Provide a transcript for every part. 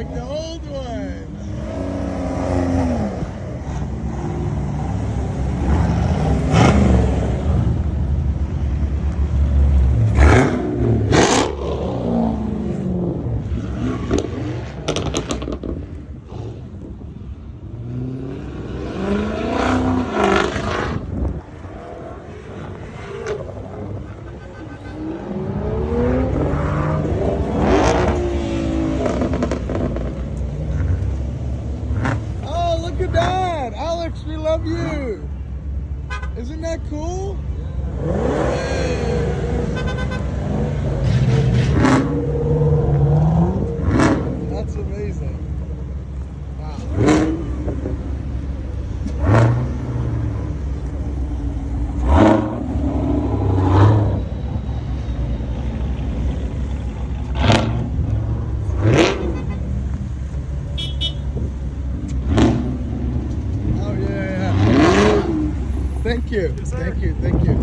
like the old ones. Look at that! Alex, we love you! Isn't that cool? That's amazing. Wow. Thank you. Yes, thank you. Thank you.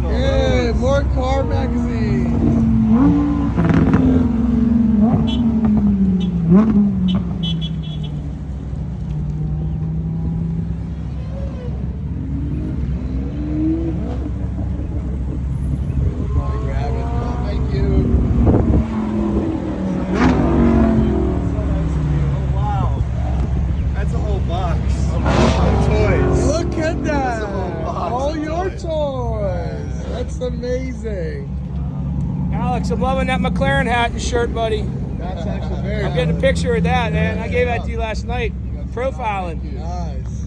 Yeah, more car magazines. Grab it. Thank you. Look at that! All your toys! That's amazing. Alex, I'm loving that McLaren hat and shirt, buddy. That's actually very I'm getting a picture of that, man. I gave that to you last night. Profiling. Nice.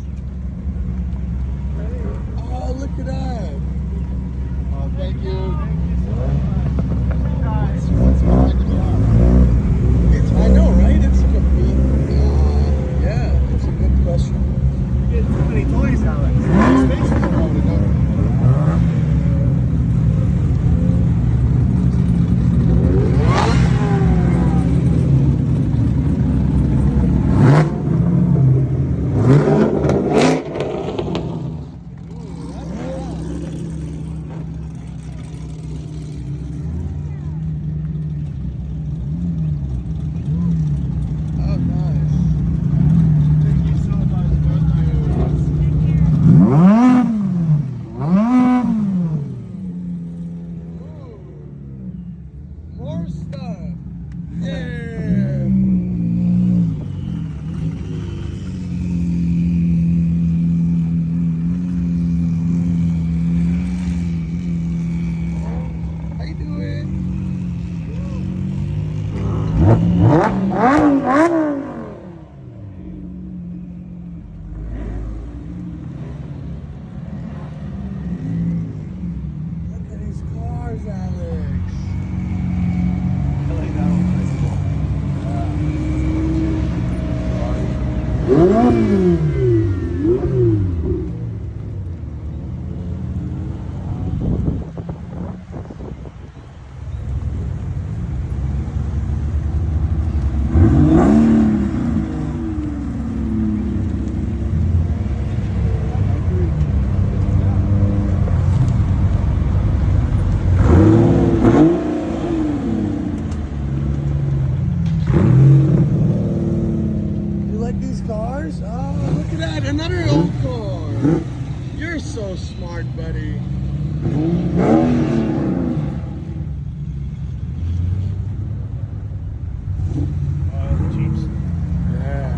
Oh, look at that. Oh, thank you. What's behind the car? I know, right? It's like a big, yeah, it's a good question. Too many toys, Alex. More stuff. Yeah. How you doing? Look at these cars, Alex. I like that one. You like these cars? Oh, look at that. Another old car. You're so smart, buddy. Jeeps. Yeah.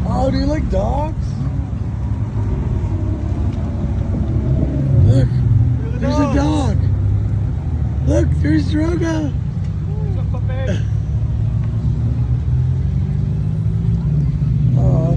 Oh, do you like dogs? Look, there's a dog. Look, there's Droga. What's up, puppy? Oh.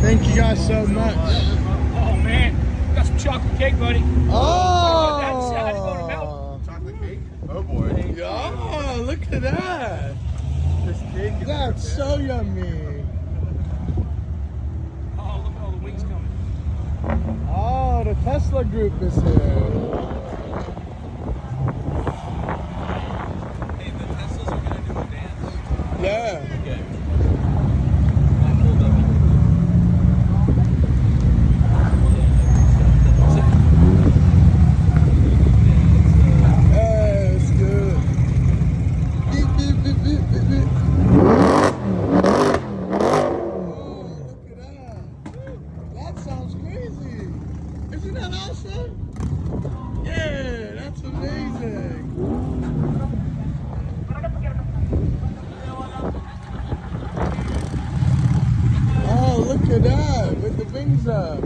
Thank you guys so much. Oh man, got some chocolate cake, buddy. Oh! How do you go to melt? Chocolate cake? Oh boy. Yeah, look at that. This cake is That's so yummy. Oh, look at all the wings coming. Oh, the Tesla group is here. Hey, the Teslas are gonna do a dance. Yeah. Okay. I pulled up. Hey, it's good. Beep, beep, beep, beep, beep, beep. Oh, look at that. That sounds crazy. Isn't that awesome? Yeah, that's amazing. Oh, look at that, with the wings up.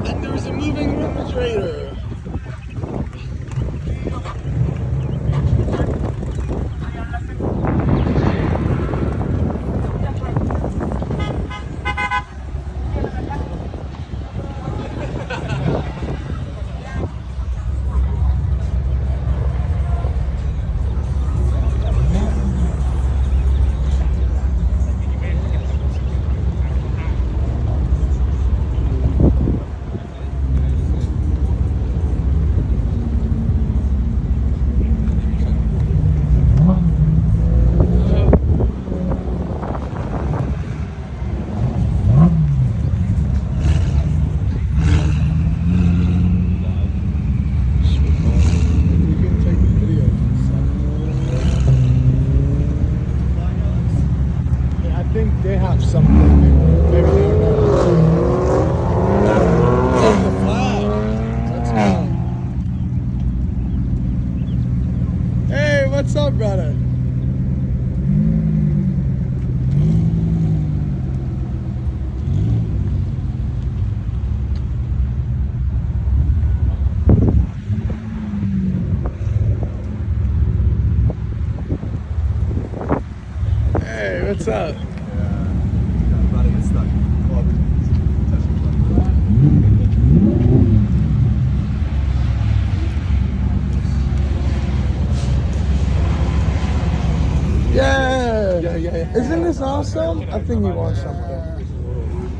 And there's a moving refrigerator. I think they have something. Maybe they don't know. Oh, the flag. Let's go. Hey, what's up, brother? Hey, what's up? I'm about to get stuck. Well, Yeah. Isn't this awesome? I think you want something.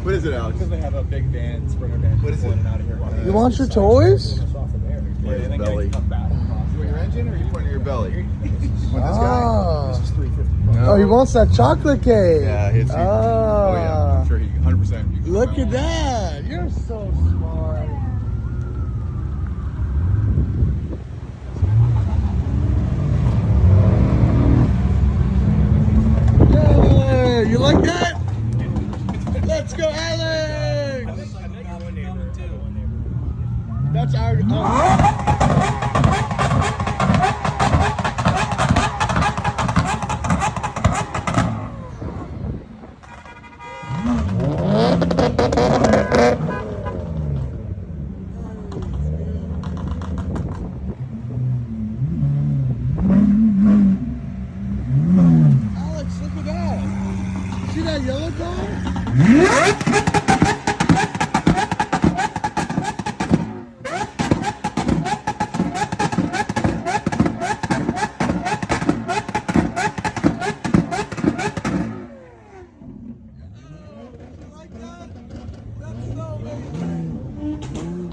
what is it, Alex? Because they have a big van, Sprinter van. What is it? Out of here. You want your toys? Yeah, his belly. You want your engine or are you pointing at your belly? Want this guy? Ah. This is $350. Oh, he wants that chocolate cake. Yeah, it's Oh, oh yeah, I'm sure he 100%. Look at that. You're so smart. Yeah, you like that? Let's go, Alex. That's our. Alex, look at that. See that yellow car? Like that? That's so amazing.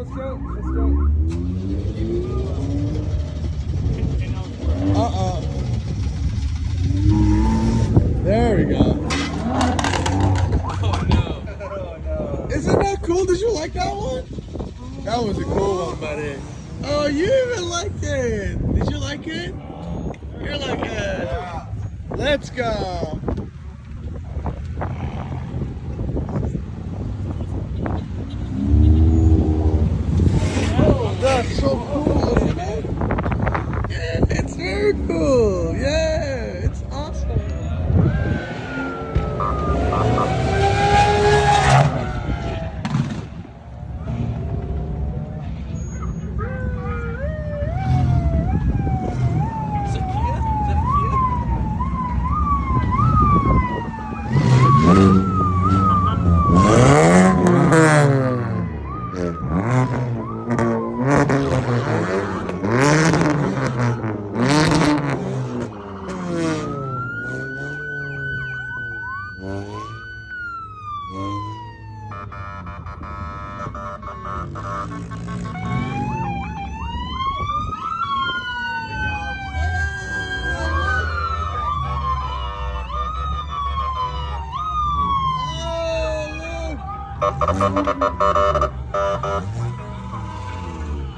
Let's go. Let's go. There we go. Oh no. Isn't that cool? Did you like that one? That was a cool one, buddy. Oh, you even liked it. Did you like it? You're like it. Let's go. Oh, that's so cool, isn't it? Yeah, it's very cool. Yeah, it's awesome. Is it Kia? Is that a Kia?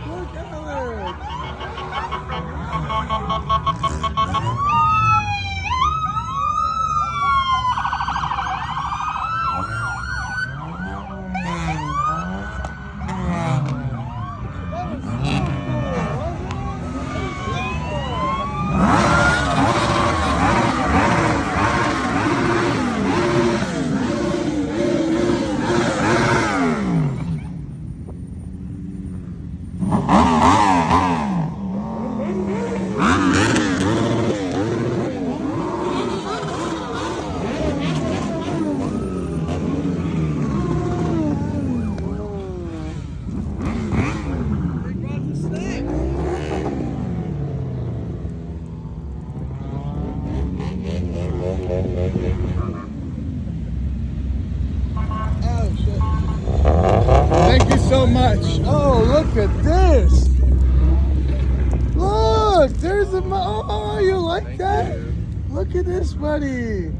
Look, Alex! Oh, shit. Thank you so much. Oh, look at this. Look, there's a. Oh, you like that? Look at this, buddy.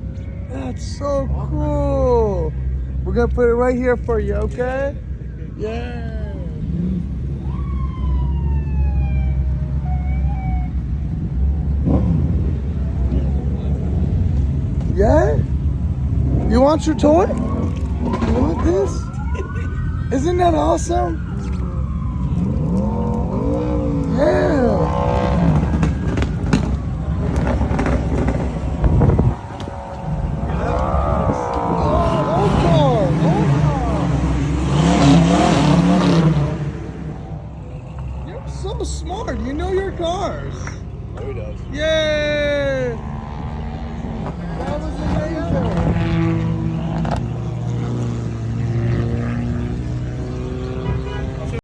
That's so cool. We're going to put it right here for you, okay? Yeah. Yeah? You want your toy? You want this? Isn't that awesome? Yeah.